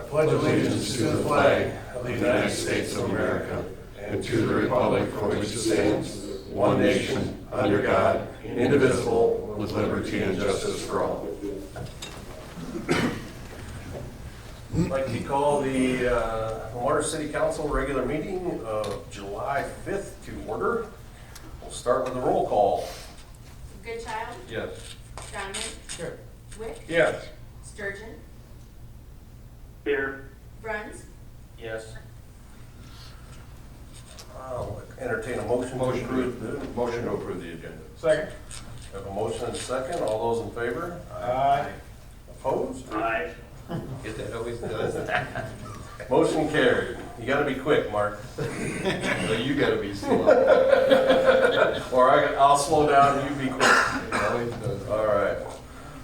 pledge allegiance to the flag of the United States of America and to the republic for which it stands, one nation, under God, indivisible, with liberty and justice for all. I'd like to call the Water City Council regular meeting of July 5th to order. We'll start with the roll call. Goodchild? Yes. Donovan? Here. Wick? Yes. Sturgeon? Here. Bruns? Yes. I'll entertain a motion to approve the agenda. Second. We have a motion and a second. All those in favor? Aye. Opposed? Aye. Get that always does. Motion carried. You gotta be quick, Mark. Well, you gotta be slow. Or I'll slow down and you be quick. It always does. All right.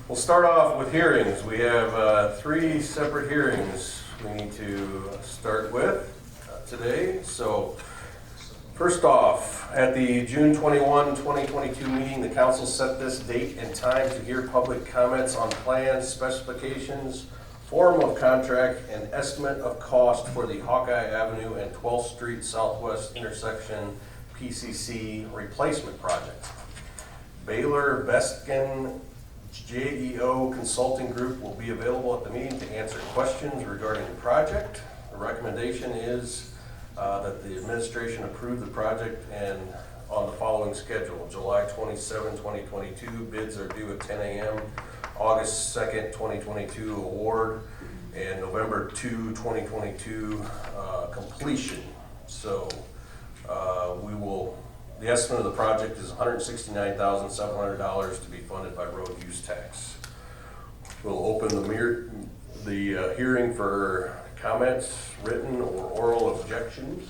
We'll start off with hearings. We have 3 separate hearings we need to start with today. So first off, at the June 21, 2022 meeting, the council set this date and time to hear public comments on plans, specifications, form of contract, and estimate of cost for the Hawkeye Avenue and 12th Street Southwest intersection PCC replacement project. Baylor Bestkin JEO Consulting Group will be available at the meeting to answer questions regarding the project. The recommendation is that the administration approve the project and on the following schedule. July 27, 2022, bids are due at 10 a.m. August 2nd, 2022, award, and November 2, 2022, completion. So the estimate of the project is $169,700 to be funded by road use tax. We'll open the hearing for comments, written or oral objections.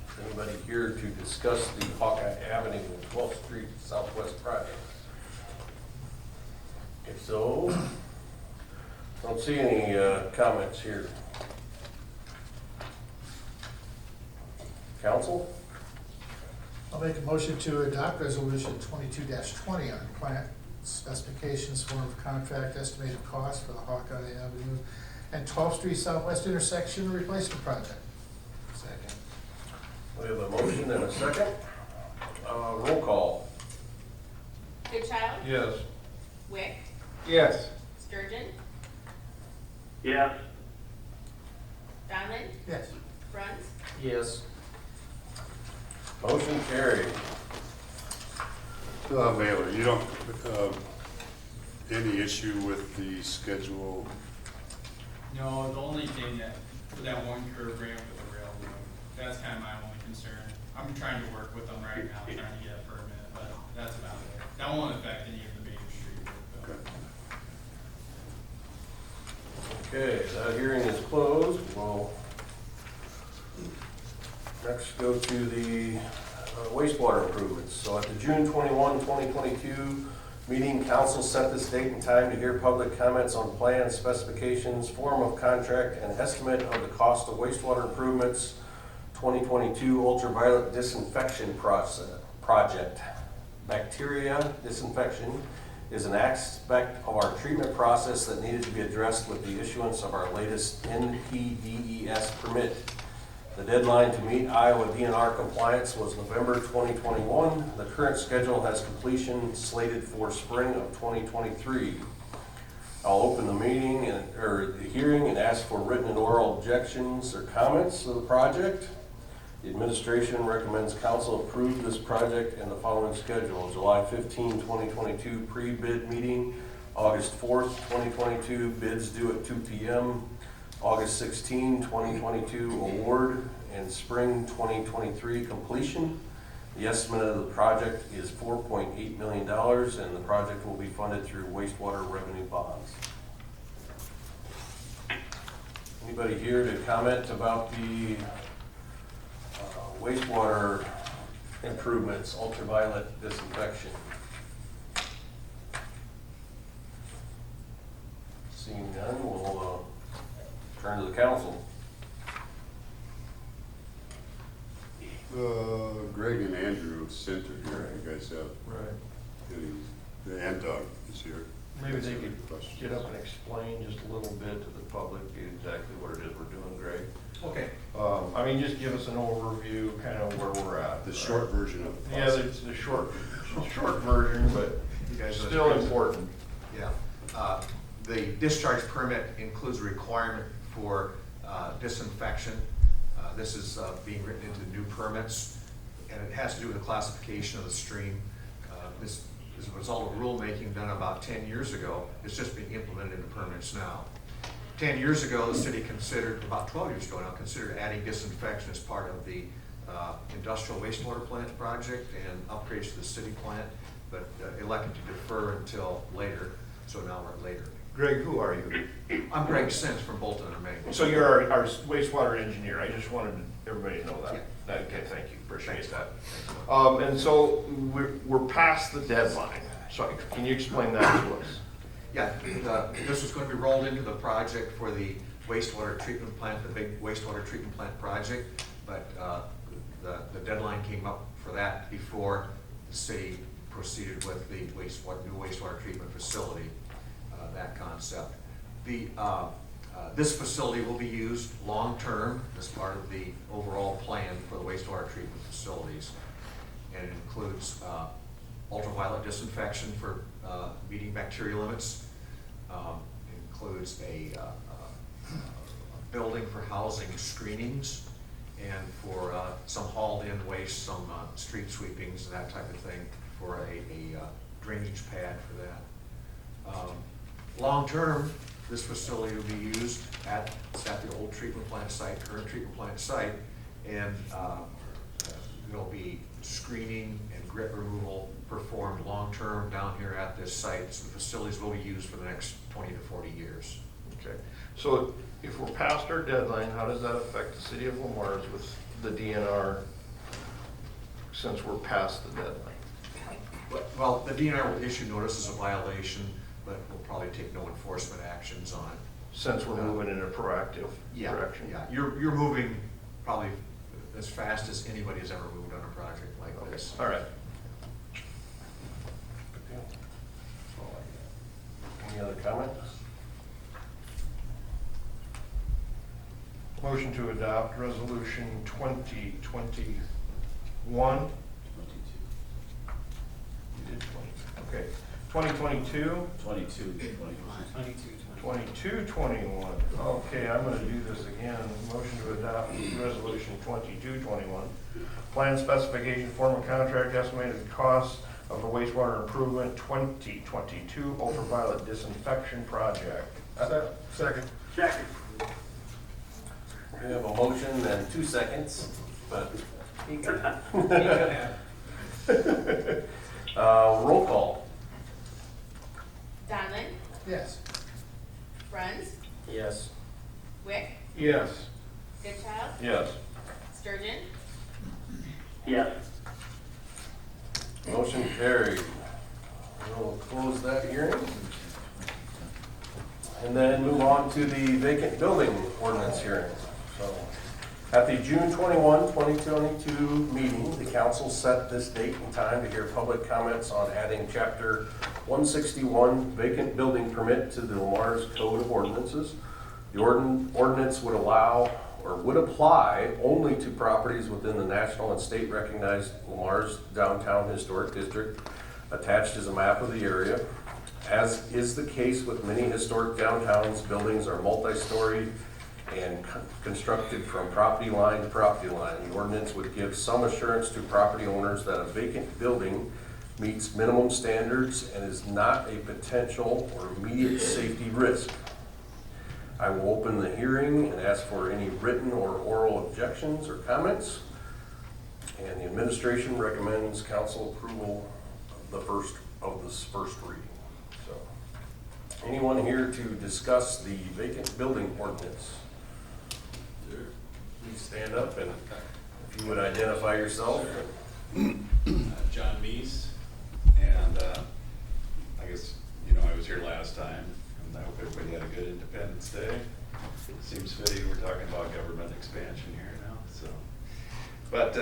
Is anybody here to discuss the Hawkeye Avenue and 12th Street Southwest project? If so, don't see any comments here. Council? I'll make a motion to adopt resolution 22-20 on plant specifications, form of contract, estimated cost for the Hawkeye Avenue and 12th Street Southwest intersection replacement project. Second. We have a motion and a second. Roll call. Goodchild? Yes. Wick? Yes. Sturgeon? Yes. Donovan? Yes. Bruns? Yes. Motion carried. Baylor, you don't, any issue with the schedule? No, the only thing that, for that one curve ramp with the railroad, that's kind of my only concern. I'm trying to work with them right now, trying to get a permit, but that's about it. That won't affect any of the main street work, though. Okay, that hearing is closed. We'll next go to the wastewater improvements. So at the June 21, 2022 meeting, council set this date and time to hear public comments on plans, specifications, form of contract, and estimate of the cost of wastewater improvements 2022 Ultraviolet Disinfection project. Bacteria disinfection is an aspect of our treatment process that needed to be addressed with the issuance of our latest NPDES permit. The deadline to meet Iowa DNR compliance was November 2021. The current schedule has completion slated for spring of 2023. I'll open the meeting the hearing and ask for written and oral objections or comments to the project. The administration recommends council approve this project in the following schedule. July 15, 2022 pre-bid meeting, August 4th, 2022 bids due at 2 p.m. August 16, 2022 award, and spring 2023 completion. The estimate of the project is $4.8 million, and the project will be funded through wastewater revenue bonds. Anybody here to comment about the wastewater improvements, ultraviolet disinfection? Seeing none, we'll turn to the council. Greg and Andrew Center here, you guys have, Right. the Ant Dog is here. Maybe they could get up and explain just a little bit to the public exactly what it is we're doing, Greg. Okay. I mean, just give us an overview, kind of where we're at. The short version of the Yeah, process. the short version, but You guys are- still important. Yeah. The discharge permit includes a requirement for disinfection. This is being written into new permits, and it has to do with the classification of the stream. This is a result of rulemaking done about 10 years ago. It's just being implemented into permits now. 10 years ago, the city considered, about 12 years ago now, considered adding disinfection as part of the industrial wastewater plant project and upgrades to the city plant, but elected to defer until later, so now we're later. Greg, who are you? I'm Greg Sins from Bolton and Maine. So you're our wastewater engineer. I just wanted everybody to know that. Yeah. Okay, thank you, appreciate Thanks. that. And so we're past the deadline. So can you explain that to us? Yeah, this was going to be rolled into the project for the wastewater treatment plant, the big wastewater treatment plant project, but the deadline came up for that before the city proceeded with the new wastewater treatment facility, that concept. This facility will be used long-term as part of the overall plan for the wastewater treatment facilities, and it includes ultraviolet disinfection for meeting bacteria limits. It includes a building for housing screenings and for some hauled-in waste, some street sweepings, and that type of thing for a drainage pad for that. Long-term, this facility will be used at the old treatment plant site, current treatment plant site, and there'll be screening and grit removal performed long-term down here at this site. So the facilities will be used for the next 20 to 40 years. Okay. So if we're past our deadline, how does that affect the city of Lamar's with the DNR since we're past the deadline? Well, the DNR will issue notices of violation, but will probably take no enforcement actions on it. Since we're moving in a proactive direction? Yeah, you're moving probably as fast as anybody has ever moved on a project like this. All right. Any other comments? Motion to adopt resolution 2021. You did 20, okay. 2022. 2221. Okay, I'm gonna do this again. Motion to adopt resolution 2221. Plan specification, form of contract, estimated cost of the wastewater improvement 2022 ultraviolet disinfection project. Second. Second. We have a motion and 2 seconds, but roll call. Donlin, Yes. Bruns, Yes. Wick, Yes. Goodchild, Yes. Sturgeon, Yes. Motion carried. We'll close that hearing. And then move on to the vacant building ordinance hearing. So, at the June 21, 2022 meeting, the council set this date and time to hear public comments on adding chapter 161 vacant building permit to the Lamar's Code of Ordinances. The ordinance would allow or would apply only to properties within the national and state recognized Lamar's Downtown Historic District. Attached is a map of the area. As is the case with many historic downtowns, buildings are multi-story and constructed from property line to property line. The ordinance would give some assurance to property owners that a vacant building meets minimum standards and is not a potential or immediate safety risk. I will open the hearing and ask for any written or oral objections or comments. And the administration recommends council approval of this first reading. So, anyone here to discuss the vacant building ordinance? Please stand up, and if you would identify yourself. John Meese, and I guess, I was here last time, and I hope everybody had a good Independence Day. Seems fitting, we're talking about government expansion here now, so. But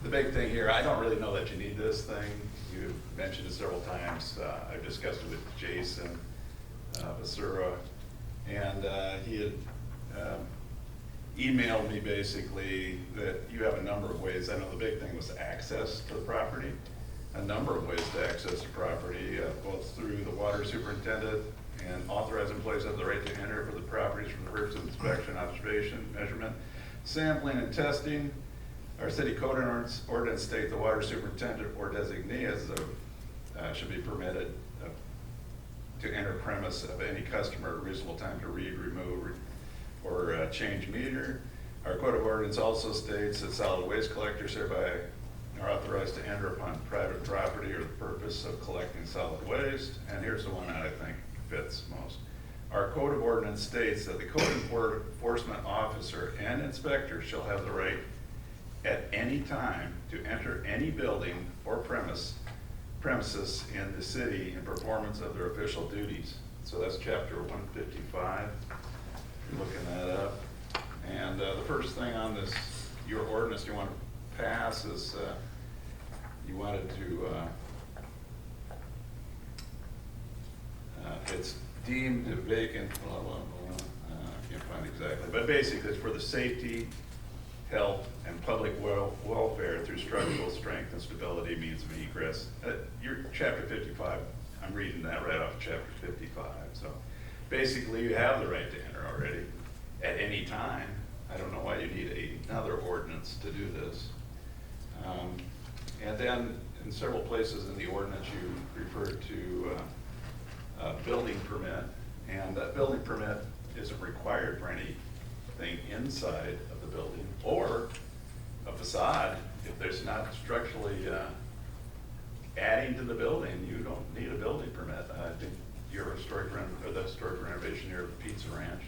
The big thing here, I don't really know that you need this thing. You've mentioned it several times. I've discussed it with Jason Basura, and he had emailed me basically that you have a number of ways. I know the big thing was access to the property. A number of ways to access the property, both through the water superintendent and authorized employees have the right to enter for the properties from the purpose of inspection, observation, measurement, sampling, and testing. Our city code and ordinance state the water superintendent or designee should be permitted to enter premise of any customer at a reasonable time to read, remove, or change meter. Our code of ordinance also states that solid waste collectors hereby are authorized to enter upon private property or the purpose of collecting solid waste. And here's the one that I think fits most. Our code of ordinance states that the code enforcement officer and inspector shall have the right at any time to enter any building or premises in the city in performance of their official duties. So that's chapter 155. You're looking that up. And the first thing on this, your ordinance you want to pass is you wanted to, it's deemed vacant, blah, blah, blah. I can't find exactly, but basically it's for the safety, health, and public welfare through structural strength and stability means of egress. Your chapter 55, I'm reading that right off chapter 55. So basically you have the right to enter already at any time. I don't know why you need another ordinance to do this. And then in several places in the ordinance you refer to a building permit, and that building permit isn't required for anything inside of the building or a facade. If there's not structurally adding to the building, you don't need a building permit. I think your historic renovation here of the Pizza Ranch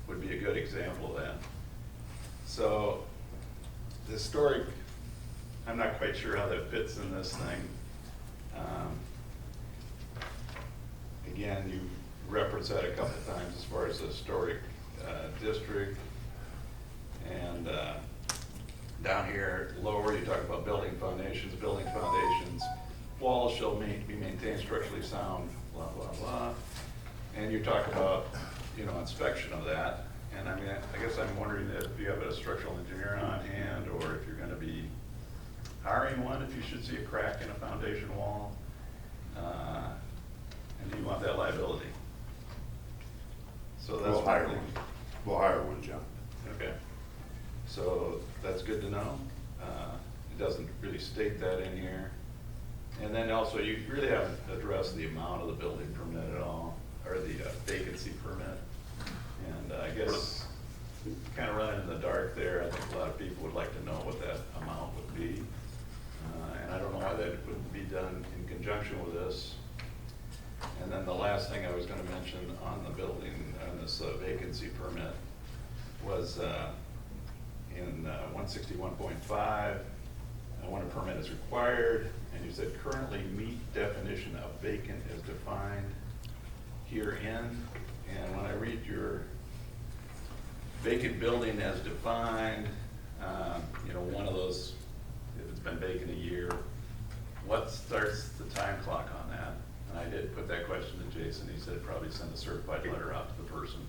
would be a good example of that. So the historic, I'm not quite sure how that fits in this thing. Again, you referenced that a couple of times as far as the historic district. And down here lower, you talk about building foundations. Walls shall be maintained structurally sound, blah, blah, blah. And you talk about, inspection of that. And I mean, I guess I'm wondering if you have a structural engineer on hand, or if you're gonna be hiring one, if you should see a crack in a foundation wall. And do you want that liability? So that's We'll hire one. We'll hire one, John. Okay, so that's good to know. It doesn't really state that in here. And then also, you really haven't addressed the amount of the building permit at all, or the vacancy permit. And I guess, kind of running in the dark there, I think a lot of people would like to know what that amount would be. And I don't know why that wouldn't be done in conjunction with this. And then the last thing I was gonna mention on the building, on this vacancy permit, was in 161.5, when a permit is required, and you said currently meet definition of vacant as defined herein. And when I read your vacant building as defined, one of those, if it's been vacant a year, what starts the time clock on that? And I did put that question to Jason. He said probably send a certified letter out to the person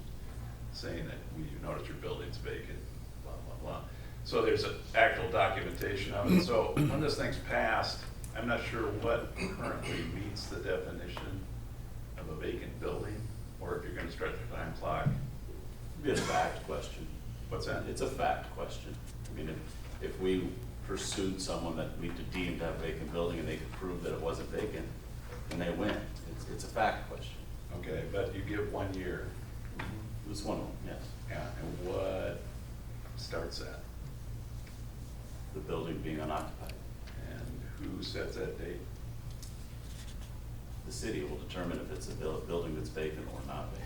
saying that we noticed your building's vacant, blah, blah, blah. So there's an actual documentation of it. So when this thing's passed, I'm not sure what currently meets the definition of a vacant building, or if you're gonna start the time clock. It'd be a fact question. What's that? It's a fact question. I mean, if we pursued someone that we deemed to have a vacant building and they could prove that it wasn't vacant, then they win. It's a fact question. Okay, but you give 1 year. It was one of them, yes. Yeah, and what starts that? The building being unoccupied. And who sets that date? The city will determine if it's a building that's vacant or not vacant.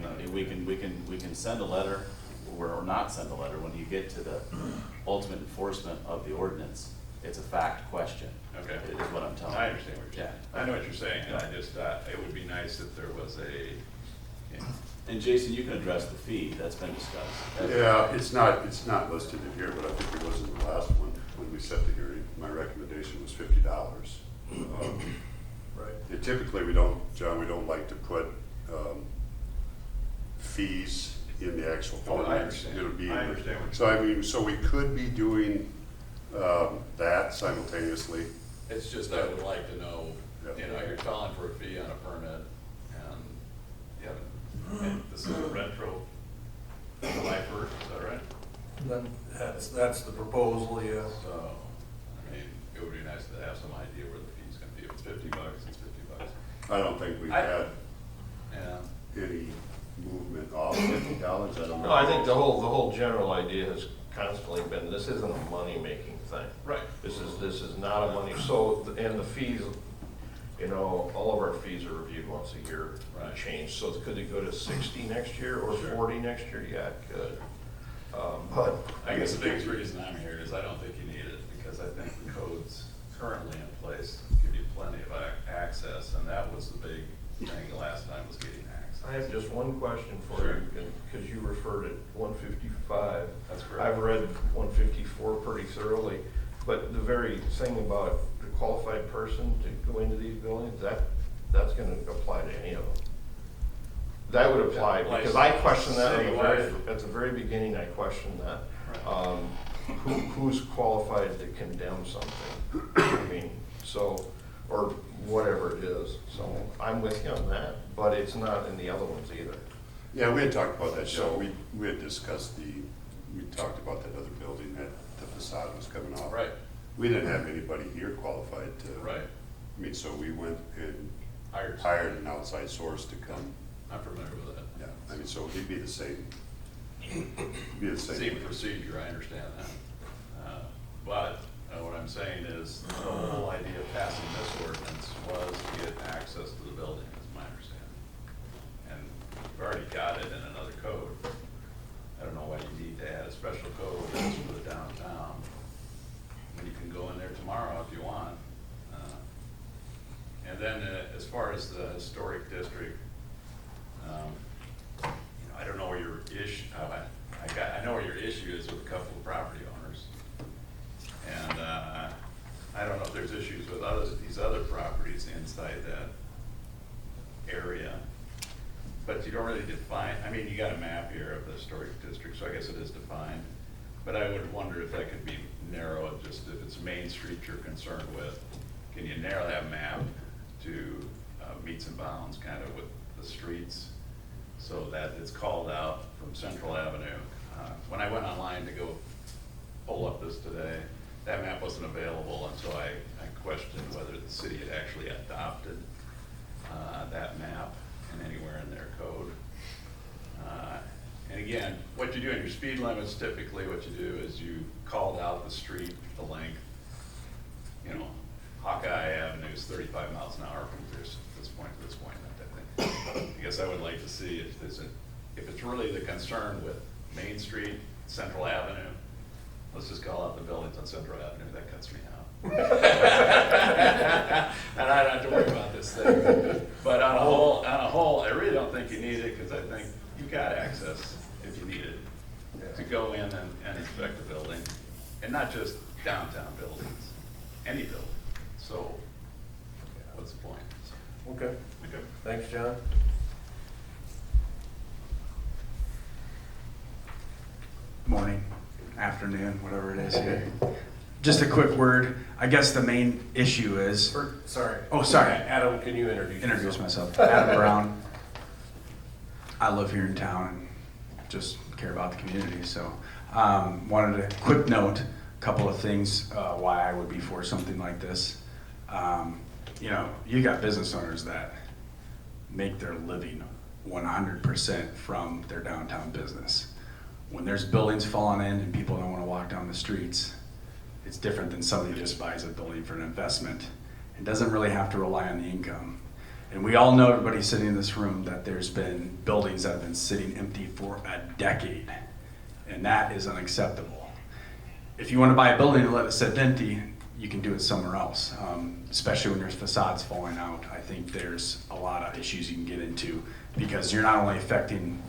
I mean, we can send a letter or not send a letter. When you get to the ultimate enforcement of the ordinance, it's a fact question. Okay. Is what I'm telling you. I understand what you're saying. Yeah. I know what you're saying, and I just thought it would be nice if there was a And Jason, you can address the fee, that's been discussed. Yeah, it's not listed in here, but I think it was in the last one, when we set the hearing. My recommendation was $50. Right. Typically, we don't, John, we don't like to put fees in the actual Oh, I ordinance. understand. It'll be, I understand what so I mean, so we could be doing that simultaneously. It's just I would like to know, Yeah. you know, you're calling for a fee on a permit, and you haven't, And this is a retro July 1st, is that right? Then that's the proposal, yeah. so, I mean, it would be nice to have some idea where the fee's gonna be. If it's $50, it's $50. I don't think we've I- had Yeah. any movement off $50. I don't know. No, I think the whole general idea has constantly been, this isn't a money-making thing. Right. This is not a money, so, and the fees, you know, all of our fees are reviewed once a year. Right. Change, so could it go to 60 next year or 40 next year? Yeah, it could. But I guess the biggest reason I'm here is I don't think you need it, because I think the codes currently in place give you plenty of access, and that was the big thing the last time was getting access. I have just one question for Sure. you, because you referred at 155. That's correct. I've read 154 pretty thoroughly, but the very thing about the qualified person to go into these buildings, that's gonna apply to any of them. That would apply, because I questioned that at the very beginning, I questioned that. Who's qualified to condemn something? I mean, so, or whatever it is, so I'm with you on that, but it's not in the other ones either. Yeah, we had talked about that, Joe. We had discussed we talked about that other building that the facade was coming off. Right. We didn't have anybody here qualified to. Right. I mean, so we went and Hired an outside source to come. I'm familiar with that. Yeah, I mean, so it'd be the same. Be the same. Same procedure, I understand that. But what I'm saying is, the whole idea of passing this ordinance was to get access to the building, is my understanding. And we've already got it in another code. I don't know why you need to add a special code just for the downtown, when you can go in there tomorrow if you want. And then as far as the historic district, you know, I don't know where your issue, I know where your issue is with a couple of property owners. And I don't know if there's issues with these other properties inside that area. But you don't really define, I mean, you got a map here of the historic district, so I guess it is defined. But I would wonder if that could be narrowed, just if it's Main Street you're concerned with, can you narrow that map to meets and bounds kind of with the streets, so that it's called out from Central Avenue. When I went online to go pull up this today, that map wasn't available, and so I questioned whether the city had actually adopted that map and anywhere in their code. And again, what you do in your speed limits, typically what you do is you called out the street, the length. You know, Hawkeye Avenue is 35 miles an hour from this point to this point, that type of thing. I guess I would like to see if it's really the concern with Main Street, Central Avenue. Let's just call out the buildings on Central Avenue, that cuts me out. And I don't have to worry about this thing. But on a whole, I really don't think you need it, because I think you've got access if you need it to go in and inspect the building, and not just downtown buildings, any building. So, what's the point? Okay, thanks, John. Morning, afternoon, whatever it is here. Just a quick word. I guess the main issue is, Sorry. Oh, sorry. Adam, can you introduce introduce yourself? myself. Adam Brown. I live here in town and just care about the community. So wanted a quick note, a couple of things why I would be for something like this. You know, you got business owners that make their living 100% from their downtown business. When there's buildings falling in and people don't want to walk down the streets, it's different than somebody who just buys a building for an investment and doesn't really have to rely on the income. And we all know, everybody sitting in this room, that there's been buildings that have been sitting empty for a decade, and that is unacceptable. If you want to buy a building and let it sit empty, you can do it somewhere else, especially when your facade's falling out. I think there's a lot of issues you can get into, because you're not only affecting,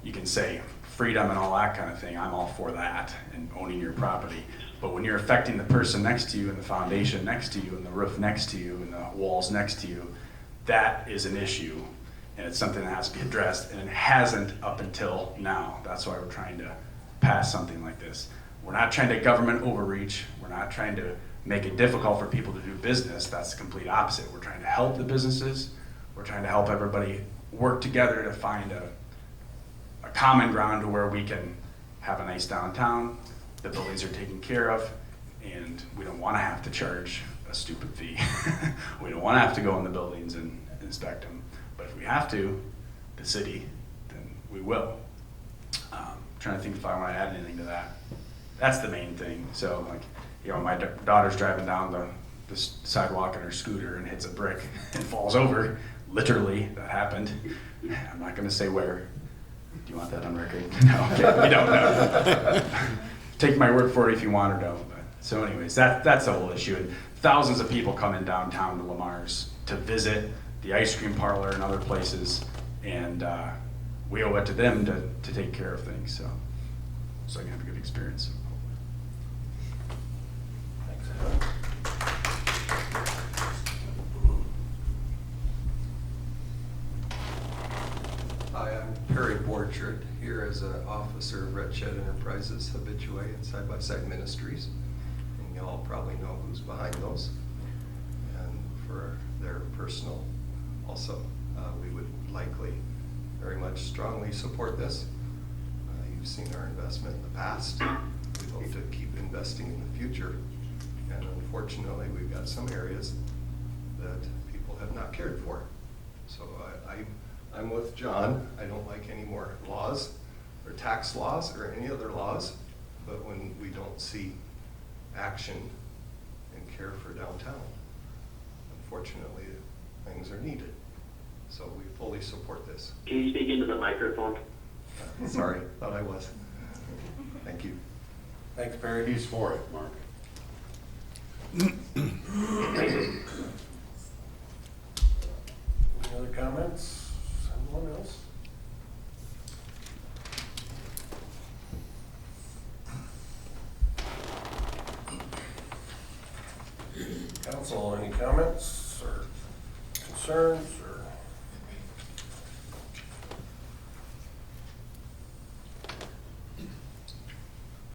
you can say freedom and all that kind of thing, I'm all for that, and owning your property. But when you're affecting the person next to you, and the foundation next to you, and the roof next to you, and the walls next to you, that is an issue, and it's something that has to be addressed, and it hasn't up until now. That's why we're trying to pass something like this. We're not trying to government overreach. We're not trying to make it difficult for people to do business. That's the complete opposite. We're trying to help the businesses. We're trying to help everybody work together to find a common ground to where we can have a nice downtown, the buildings are taken care of, and we don't want to have to charge a stupid fee. We don't want to have to go in the buildings and inspect them. But if we have to, the city, then we will. Trying to think if I want to add anything to that. That's the main thing. So, like, you know, my daughter's driving down the sidewalk in her scooter and hits a brick and falls over. Literally, that happened. I'm not going to say where. Do you want that on record? No, okay, we don't know. Take my word for it if you want or don't. But, so anyways, that's the whole issue. And thousands of people come in downtown to Lamar's to visit the ice cream parlor and other places. And we owe it to them to take care of things. So I can have a good experience. Thanks. Hi, I'm Perry Borchard, here as an officer of Red Shed Enterprises, habitué and Side by Side Ministries. And y'all probably know who's behind those. And for their personal, also, we would likely very much strongly support this. You've seen our investment in the past. We hope to keep investing in the future. And unfortunately, we've got some areas that people have not cared for. So I'm with John. I don't like any more laws or tax laws or any other laws, but when we don't see action and care for downtown, unfortunately, things are needed. So we fully support this. Can you speak into the microphone? Sorry, thought I was. Thank you. Thanks, Perry. He's for it, Mark. Thank you. Any other comments? Anyone else? Council, any comments or concerns or